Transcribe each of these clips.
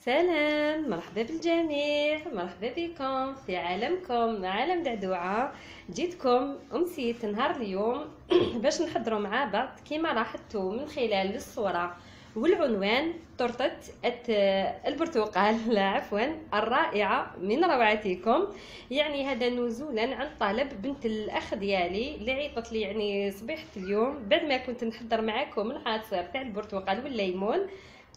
سلام، مرحبا بالجميع، مرحبا بكم في عالمكم عالم دعدوعة. جيتكم أمسية نهار اليوم باش نحضروا مع بعض كيما لاحظتوا من خلال الصورة والعنوان طرطة البرتقال عفوا الرائعة من روعتكم. يعني هذا نزولا عن طلب بنت الأخ ديالي اللي عيطت لي يعني صبيحة اليوم بعد ما كنت نحضر معاكم العصير تاع البرتقال والليمون.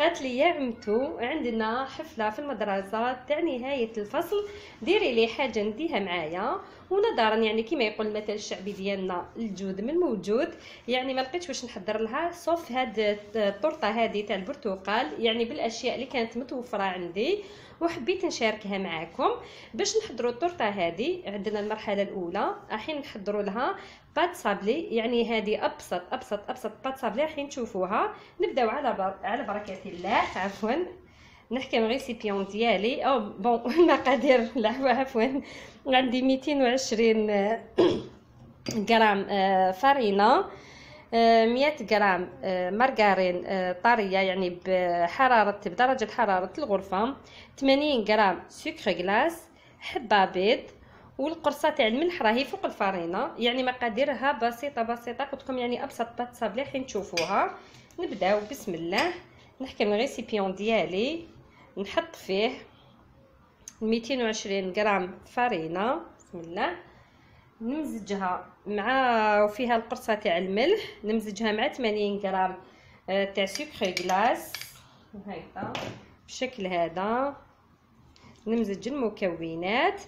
قالت لي يا عمتو عندنا حفله في المدرسه تاع نهايه الفصل، ديري لي حاجه نديها معايا. ونظرا يعني كما يقول المثل الشعبي ديالنا الجود من موجود، يعني ما لقيتش واش نحضر لها صوف هاد الطرطه هذه تاع البرتقال، يعني بالاشياء اللي كانت متوفره عندي وحبيت نشاركها معكم. باش نحضروا الطرطه هذه عندنا المرحله الاولى راح نحضروا لها بات صابلي، يعني هذه ابسط بات صابلي راح تشوفوها. نبداو على بركه الله. عفوا نحكم ريسيبيون ديالي او بون المقادير لا عفوا عندي 220 غرام فرينه، 100 غرام مارغرين طريه يعني بدرجه حراره الغرفه، 80 غرام سكر غلاس، حبه بيض، والقرصه تاع الملح راهي فوق الفرينه. يعني مقاديرها بسيطه قلت لكم، يعني ابسط بات صابلي حين تشوفوها. نبداو بسم الله. نحكم الريسيبيون ديالي، نحط فيه 220 غرام فرينه بسم الله، نمزجها مع وفيها القرصه تاع الملح، نمزجها مع 80 غرام تاع سكر غلاس هكذا بالشكل هذا. نمزج المكونات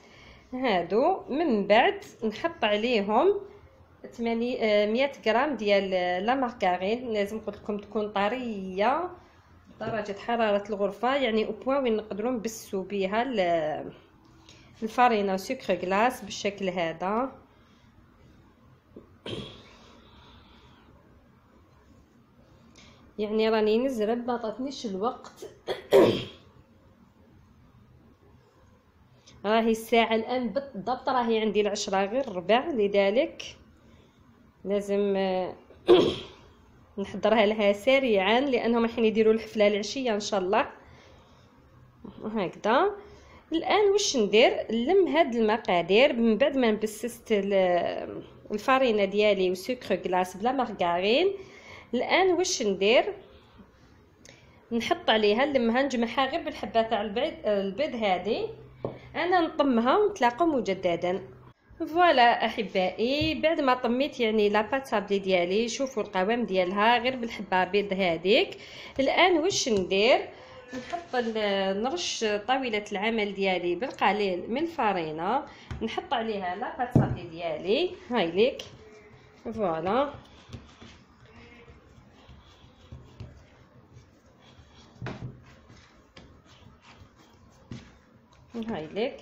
هادو، من بعد نحط عليهم 100 غرام ديال لا مارغرين. لازم قلت لكم تكون طريه درجه حراره الغرفه، يعني اوبوا وين نقدروا نبسوا بها الفرينه وسكر غلاس بالشكل هذا. يعني راني نزرب ما عطاتنيش الوقت راهي الساعه الان بالضبط راهي عندي 10 غير ربع، لذلك لازم نحضرها لها سريعا لانهم راح يديروا الحفله العشيه ان شاء الله هكذا. الان واش ندير؟ نلم هاد المقادير من بعد ما نبسست الفرينه ديالي وسكر غلاس بلا مارغرين. الان واش ندير؟ نحط عليها نلمها نجمعها غير بالحبه تاع البيض هذه. انا نطمها ونتلاقاو مجددا. فوالا احبائي، بعد ما طميت يعني لاباط صابلي ديالي، شوفوا القوام ديالها غير بالحبه بيض هذيك. الان واش ندير؟ نحط نرش طاوله العمل ديالي بالقليل من الفرينه، نحط عليها لاباط صابلي ديالي هاي ليك. فوالا هاي ليك.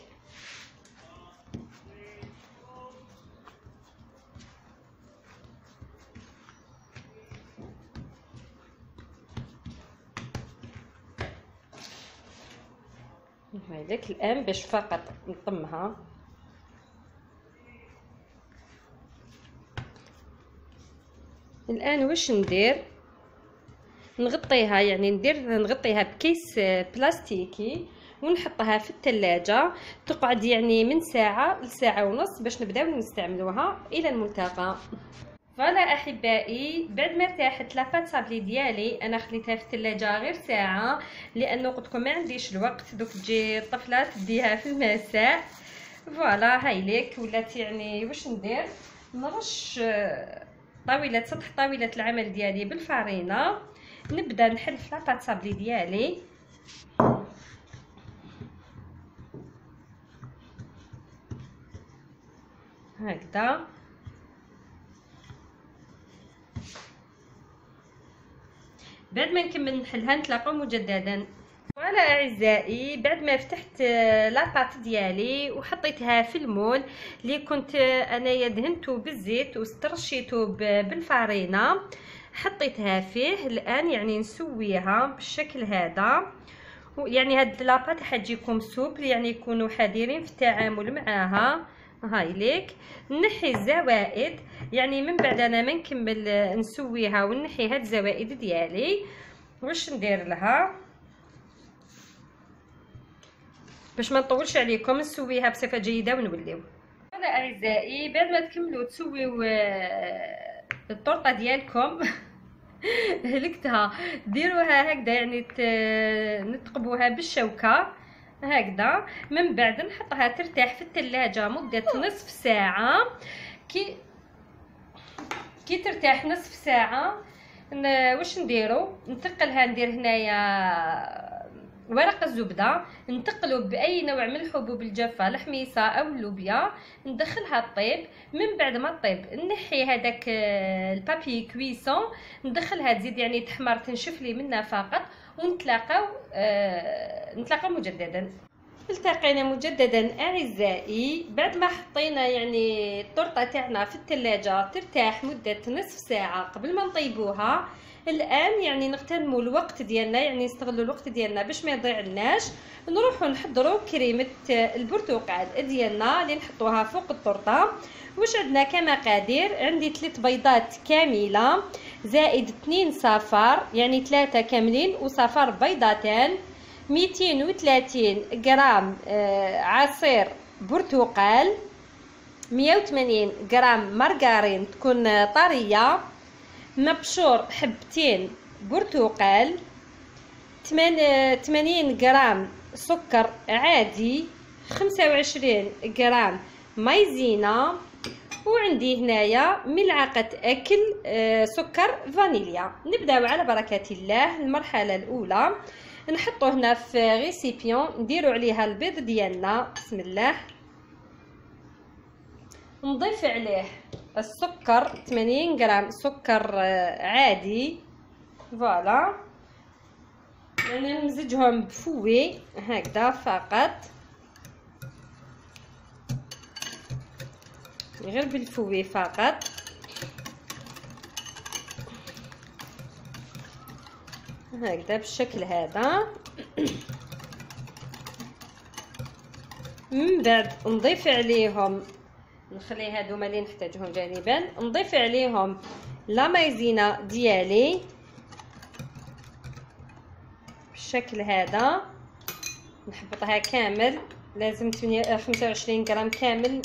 هايلك الان باش فقط نطمها. الان واش ندير؟ نغطيها، يعني نغطيها بكيس بلاستيكي ونحطها في الثلاجه تقعد يعني من ساعه لساعه ونص باش نبداو نستعملوها. الى الملتقى. فوالا احبائي، بعد ما ارتاحت لاباط صابلي ديالي انا خليتها في الثلاجه غير ساعه لانه قلت لكم ما عنديش الوقت دوك تجي الطفله تديها في المساء. فوالا هاي ليك ولات. يعني واش ندير؟ نرش سطح طاوله العمل ديالي بالفرينه، نبدا نحلف لاباط صابلي ديالي هكذا. بعد ما نكمل نحلها نتلاقاو مجددا. فوالا اعزائي، بعد ما فتحت لاباط ديالي وحطيتها في المول اللي كنت انايا دهنته بالزيت واسترشيته بالفرينه، حطيتها فيه. الان يعني نسويها بالشكل هذا. يعني هاد لاباط حتجيكم سوبل، يعني يكونوا حذرين في التعامل معاها. هاي ليك. نحي الزوائد، يعني من بعد انا ما نكمل نسويها ونحي هاد الزوائد ديالي واش ندير لها؟ باش ما نطولش عليكم نسويها بصفه جيده ونوليو. انا اعزائي بعد ما تكملوا تسويو الطرطه ديالكم هلكتها ديروها هكذا يعني نتقبوها بالشوكه هكذا، من بعد نحطها ترتاح في الثلاجه مده نصف ساعه. كي ترتاح نصف ساعه واش نديرو؟ نتقلها، ندير هنايا ورق الزبده، نتقلو باي نوع من الحبوب الجافه، الحميصه او اللوبيا، ندخلها طيب. من بعد ما طيب نحي هذاك البابي كويسون، ندخلها تزيد يعني تحمر تنشف لي منها فقط، ونتلاقاو مجددا. التقينا مجددا اعزائي بعد ما حطينا يعني الطرطه تاعنا في الثلاجه ترتاح مده نصف ساعه قبل ما نطيبوها. الان يعني نغتنموا الوقت ديالنا، يعني نستغلوا الوقت ديالنا باش ما يضيعناش. نروحوا نحضروا كريمه البرتقال ديالنا اللي نحطوها فوق الطرطه. واش عندنا كمقادير؟ عندي 3 بيضات كامله زائد 2 صفار، يعني 3 كاملين وصفار بيضتين، 230 غرام عصير برتقال، 180 غرام مارغرين تكون طريه، مبشور حبتين برتقال، 80 غرام سكر عادي، 25 غرام مايزينا، وعندي هنايا ملعقه اكل سكر فانيليا. نبداو على بركه الله. المرحله الاولى نحطو هنا في ريسيبيون، نديرو عليها البيض ديالنا، بسم الله، نضيف عليه السكر 80 غرام سكر عادي، فوالا، يعني نمزجهم بفوي هكذا فقط، غير بالفوي فقط. هكذا بالشكل هذا. من بعد نضيف عليهم، نخلي هادو اللي نحتاجهم جانبا، نضيف عليهم لا مايزينا ديالي بالشكل هذا، نحبطها كامل، لازم 25 غرام كامل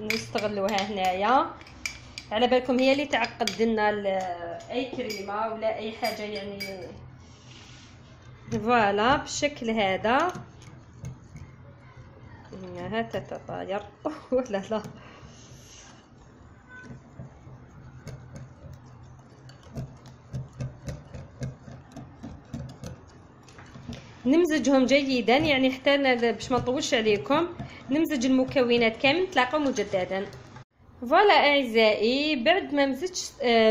نستغلوها هنايا. على بالكم هي اللي تعقد لنا اي كريمه ولا اي حاجه يعني، فوالا بالشكل هذا. انها تتطاير ولا لا، نمزجهم جيدا يعني حتى باش ما نطولش عليكم، نمزج المكونات كامل، نتلاقاو مجددا. فوالا اعزائي بعد ما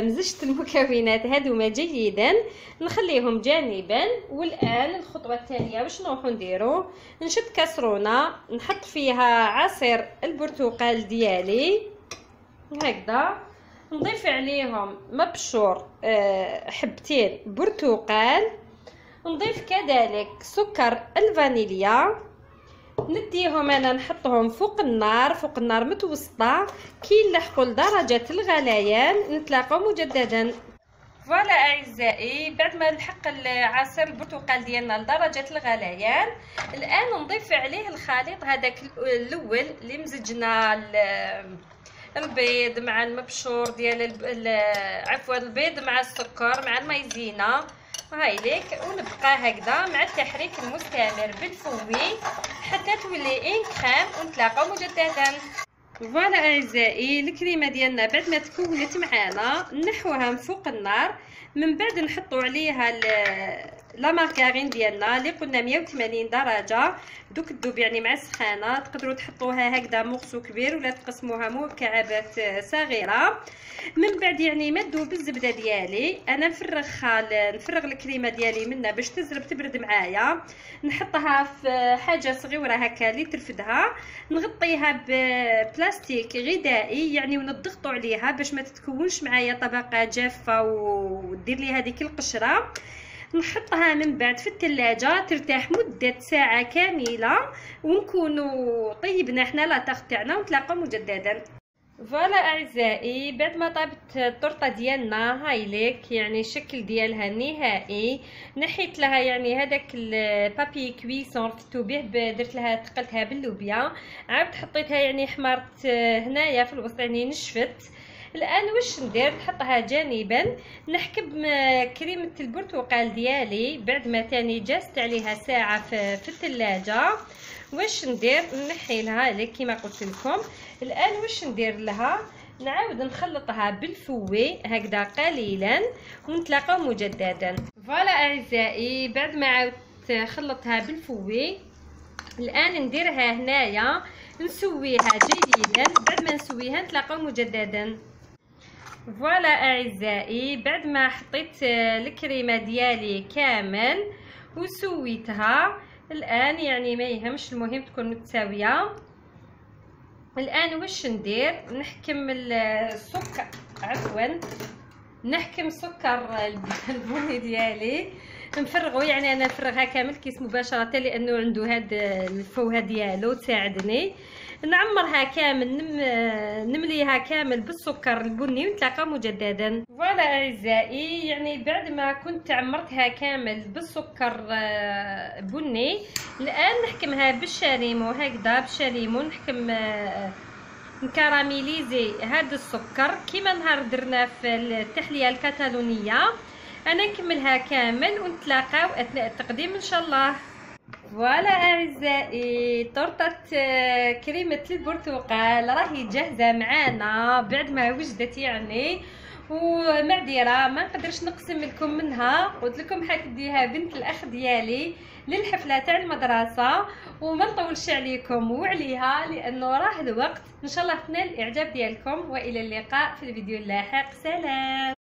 مزجت المكونات هذوما جيدا نخليهم جانبا. والان الخطوه الثانيه واش نروحو نديرو؟ نشد كاسرونه نحط فيها عصير البرتقال ديالي هكذا، نضيف عليهم مبشور حبتين برتقال، نضيف كذلك سكر الفانيليا، نديهم انا نحطهم فوق النار متوسطه كي نلحقوا لدرجه الغليان. نتلاقاو مجددا. فوالا اعزائي بعد ما لحق العصير البرتقال ديالنا لدرجه الغليان، الان نضيف عليه الخليط هذاك الاول اللي مزجنا البيض مع المبشور ديال عفوا البيض مع السكر مع المايزينا، هاي ليك، ونبقى هكذا مع التحريك المستمر بالفوي حتى تولي ان كريم، ونتلاقاو مجددا. فوالا اعزائي الكريمه ديالنا بعد ما تكونت معانا نحوها من فوق النار، من بعد نحطوا عليها لا مارغرين ديالنا اللي قلنا 180 درجه، دوك الذوب يعني مع السخانه. تقدروا تحطوها هكذا مغسو كبير ولا تقسموها مكعبات صغيره. من بعد يعني ما تذوب الزبده ديالي، انا نفرغ الكريمه ديالي منها باش تزرب تبرد معايا، نحطها في حاجه صغيره هكا اللي ترفدها، نغطيها ببلاستيك غذائي يعني ونضغطوا عليها باش ما تتكونش معايا طبقه جافه ودير لي هذيك القشره. نحطها من بعد في الثلاجه ترتاح مده ساعه كامله، ونكونوا طيبنا حنا لا تاخ تاعنا، ونتلاقاو مجددا. فوالا اعزائي، بعد ما طابت الطرطه ديالنا هاي ليك، يعني الشكل ديالها النهائي. نحيت لها يعني هذاك البابي كويسون رفدتو به، درت لها تقلتها باللوبيا، عاودت حطيتها يعني حمرت هنايا في الوسط يعني نشفت. الان واش ندير؟ نحطها جانبا، نحكب كريمه البرتقال ديالي بعد ما تاني جازت عليها ساعه في الثلاجه. واش ندير؟ نحي لها لك كما قلت لكم. الان واش ندير لها؟ نعاود نخلطها بالفوي هكذا قليلا ونتلاقاو مجددا. فوالا اعزائي، بعد ما عاودت خلطتها بالفوي، الان نديرها هنايا نسويها جيدا. بعد ما نسويها نتلاقاو مجددا. فوالا اعزائي، بعد ما حطيت الكريمه ديالي كامل وسويتها، الان يعني ما يهمش، المهم تكون متساويه. الان واش ندير؟ نحكم السكر، عفوا نحكم السكر البني ديالي، نفرغه، يعني انا نفرغها كامل كيس مباشره لانه عنده هاد الفوهه ديالو تساعدني. نعمرها كامل، نمليها كامل بالسكر البني ونتلاقاو مجددا. فوالا اعزائي، يعني بعد ما كنت عمرتها كامل بالسكر بني، الان نحكمها بالشاليمو هكذا، بالشاليمو نحكم نكراميليزي هذا السكر كيما نهار درنا في التحليه الكتالونيه. انا نكملها كامل ونتلاقاو اثناء التقديم ان شاء الله. فوالا اعزائي، طرطه كريمه البرتقال راهي جاهزه معانا بعد ما وجدت يعني. ومعذره ما نقدرش نقسم لكم منها، قلت لكم حتديها بنت الاخ ديالي للحفله تاع المدرسه، وما نطولش عليكم وعليها لانه راه الوقت. ان شاء الله تنال الاعجاب ديالكم، والى اللقاء في الفيديو اللاحق. سلام.